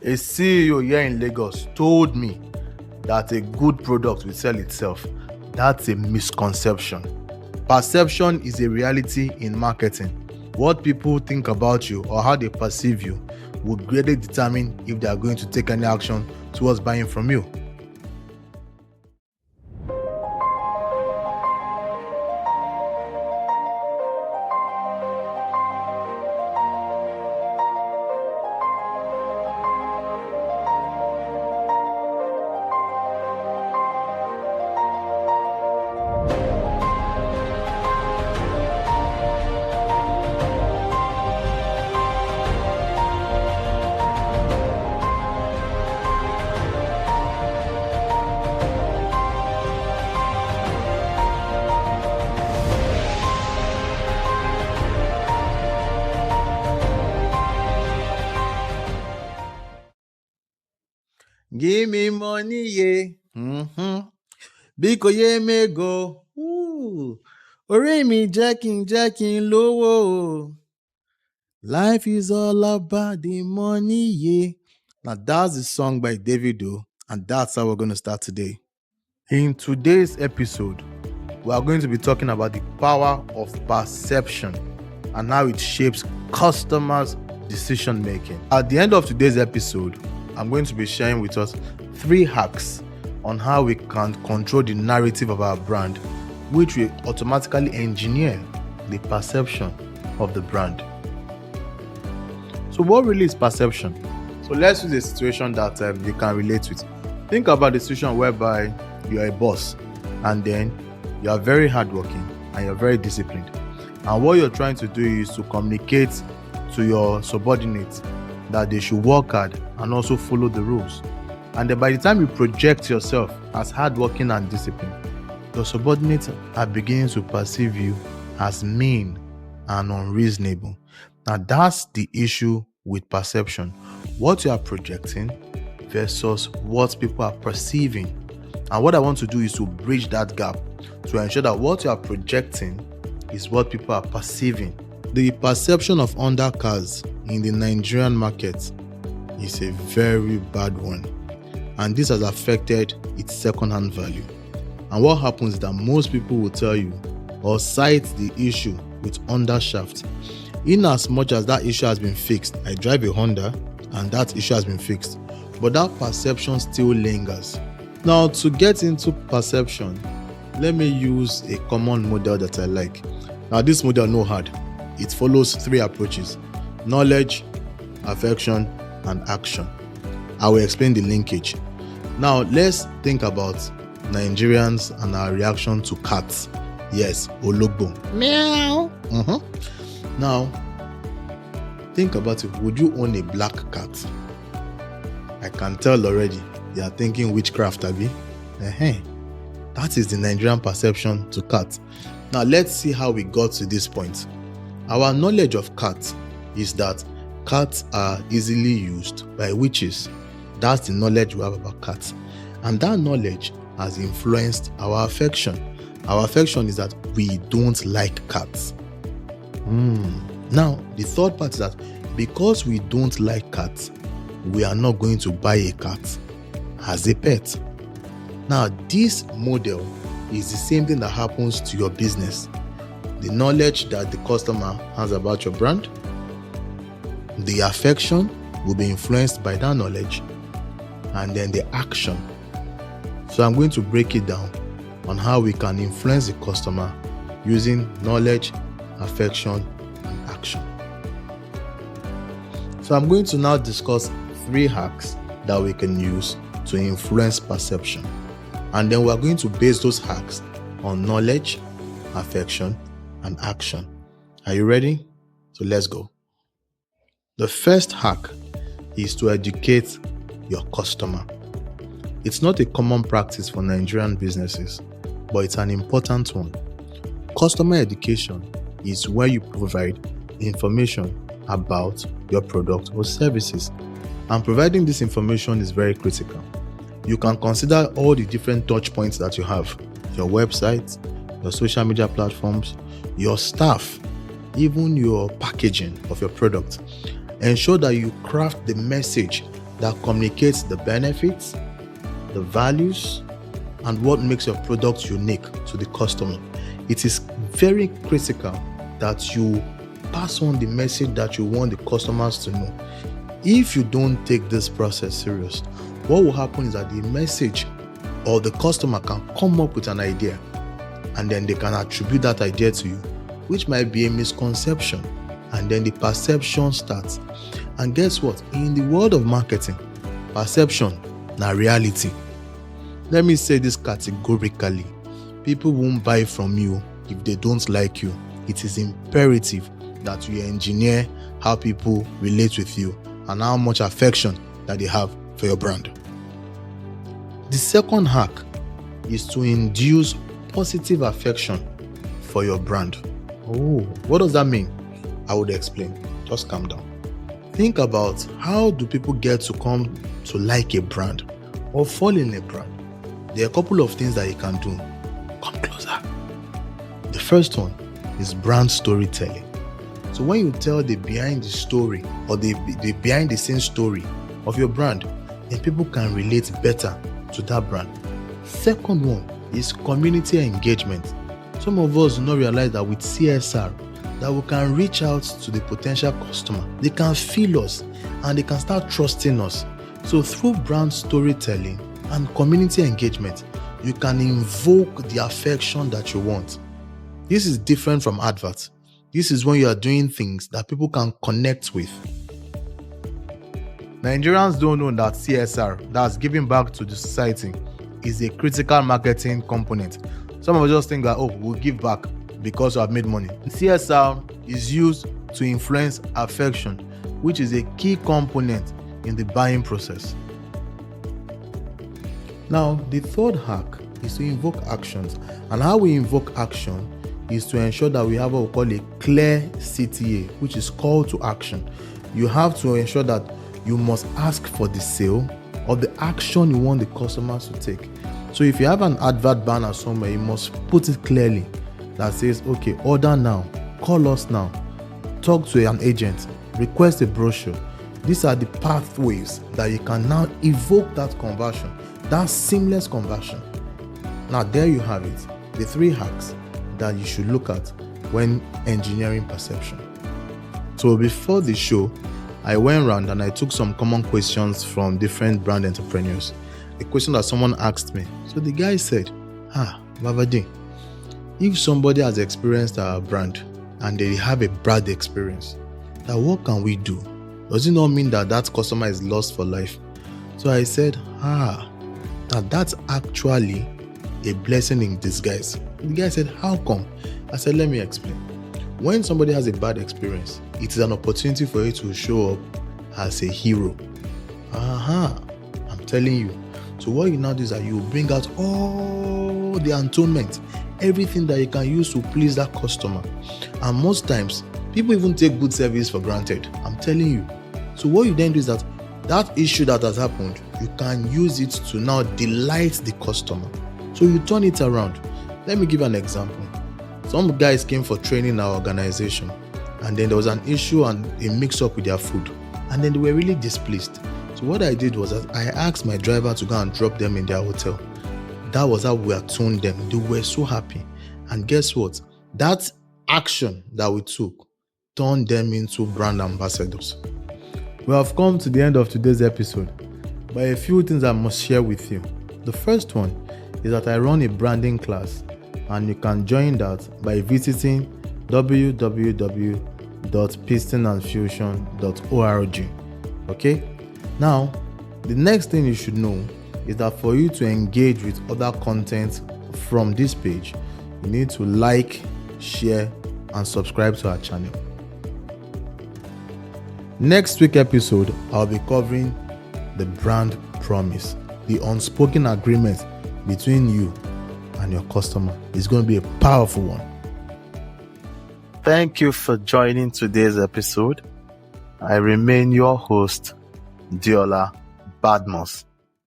A CEO here in Lagos told me that a good product will sell itself. That's a misconception. Perception is a reality in marketing. What people think about you or how they perceive you will greatly determine if they are going to take any action towards buying from you. Give me money, yeah. Biko ye me go. Ọ̀rẹ́ mi jẹ́ kí n lówó. Life is all about the money, yeah. Now that's the song by Davido, and that's how we're going to start today. In today's episode, we are going to be talking about the power of perception and how it shapes customers' decision making. At the end of today's episode, I'm going to be sharing with us 3 hacks on how we can control the narrative of our brand, which will automatically engineer the perception of the brand. So what really is perception? So let's use a situation that you can relate with. Think about the situation whereby you're a boss and then you are very hardworking and you're very disciplined. And what you're trying to do is to communicate to your subordinates that they should work hard and also follow the rules. And then by the time you project yourself as hardworking and disciplined, your subordinates are beginning to perceive you as mean and unreasonable. Now that's the issue with perception. What you are projecting versus what people are perceiving. And what I want to do is to bridge that gap to ensure that what you are projecting is what people are perceiving. The perception of undercars in the Nigerian market is a very bad one, and this has affected its second-hand value. And what happens is that most people will tell you or cite the issue with undershaft. In as much as that issue has been fixed, I drive a Honda and that issue has been fixed, but that perception still lingers. Now, to get into perception, let me use a common model that I like. Now, this model no hard. It follows 3 approaches: knowledge, affection, and action. I will explain the linkage. Now, let's think about Nigerians and our reaction to cats. Yes, ologbo. Meow. Now, think about it. Would you own a black cat? I can tell already. You are thinking witchcraft, Abi. That is the Nigerian perception to cats. Now, let's see how we got to this point. Our knowledge of cats is that cats are easily used by witches. That's the knowledge we have about cats. And that knowledge has influenced our affection. Our affection is that we don't like cats. Now, the third part is that because we don't like cats, we are not going to buy a cat as a pet. Now, this model is the same thing that happens to your business. The knowledge that the customer has about your brand, the affection will be influenced by that knowledge, and then the action. So I'm going to break it down on how we can influence the customer using knowledge, affection, and action. So I'm going to now discuss 3 hacks that we can use to influence perception. And then we're going to base those hacks on knowledge, affection, and action. Are you ready? So let's go. The first hack is to educate your customer. It's not a common practice for Nigerian businesses, but it's an important one. Customer education is where you provide information about your product or services, and providing this information is very critical. You can consider all the different touch points that you have: your website, your social media platforms, your staff, even your packaging of your product. Ensure that you craft the message that communicates the benefits, the values, and what makes your product unique to the customer. It is very critical that you pass on the message that you want the customers to know. If you don't take this process serious, what will happen is that the message or the customer can come up with an idea and then they can attribute that idea to you, which might be a misconception, and then the perception starts. And guess what? In the world of marketing, perception na reality. Let me say this categorically. People won't buy from you if they don't like you. It is imperative that you engineer how people relate with you and how much affection that they have for your brand. The second hack is to induce positive affection for your brand. Oh, what does that mean? I would explain. Just calm down. Think about how do people get to come to like a brand or fall in a brand. There are a couple of things that you can do. Come closer. The first one is brand storytelling. So when you tell the behind the story or the behind the scenes story of your brand, then people can relate better to that brand. Second one is community engagement. Some of us do not realize that with CSR, that we can reach out to the potential customer. They can feel us and they can start trusting us. So through brand storytelling and community engagement, you can invoke the affection that you want. This is different from adverts. This is when you are doing things that people can connect with. Nigerians don't know that CSR, that's giving back to the society, is a critical marketing component. Some of us just think that, oh, we'll give back because we have made money. CSR is used to influence affection, which is a key component in the buying process. Now, the third hack is to invoke actions. And how we invoke action is to ensure that we have what we call a clear CTA, which is call to action. You have to ensure that you must ask for the sale or the action you want the customers to take. So if you have an advert banner somewhere, you must put it clearly that says, okay, order now, call us now, talk to an agent, request a brochure. These are the pathways that you can now evoke that conversion, that seamless conversion. Now there you have it, the 3 hacks that you should look at when engineering perception. So before the show, I went around and I took some common questions from different brand entrepreneurs. A question that someone asked me. So the guy said, Vavadi, if somebody has experienced our brand and they have a bad experience, now what can we do? Does it not mean that that customer is lost for life? So I said, now that's actually a blessing in disguise. The guy said, how come? I said, let me explain. When somebody has a bad experience, it is an opportunity for you to show up as a hero. I'm telling you. So what you now do is that you bring out all the atonement, everything that you can use to please that customer. And most times, people even take good service for granted. I'm telling you. So what you then do is that issue that has happened, you can use it to now delight the customer. So you turn it around. Let me give an example. Some guys came for training in our organization, and then there was an issue and a mix-up with their food, and then they were really displeased. So what I did was that I asked my driver to go and drop them in their hotel. That was how we attuned them. They were so happy. And guess what? That action that we took turned them into brand ambassadors. We have come to the end of today's episode, but a few things I must share with you. The first one is that I run a branding class, and you can join that by visiting www.pistonandfusion.org. Okay? Now, the next thing you should know is that for you to engage with other content from this page, you need to like, share, and subscribe to our channel. Next week's episode, I'll be covering the brand promise, the unspoken agreement between you and your customer. It's going to be a powerful one. Thank you for joining today's episode. I remain your host, Adeola Badmus.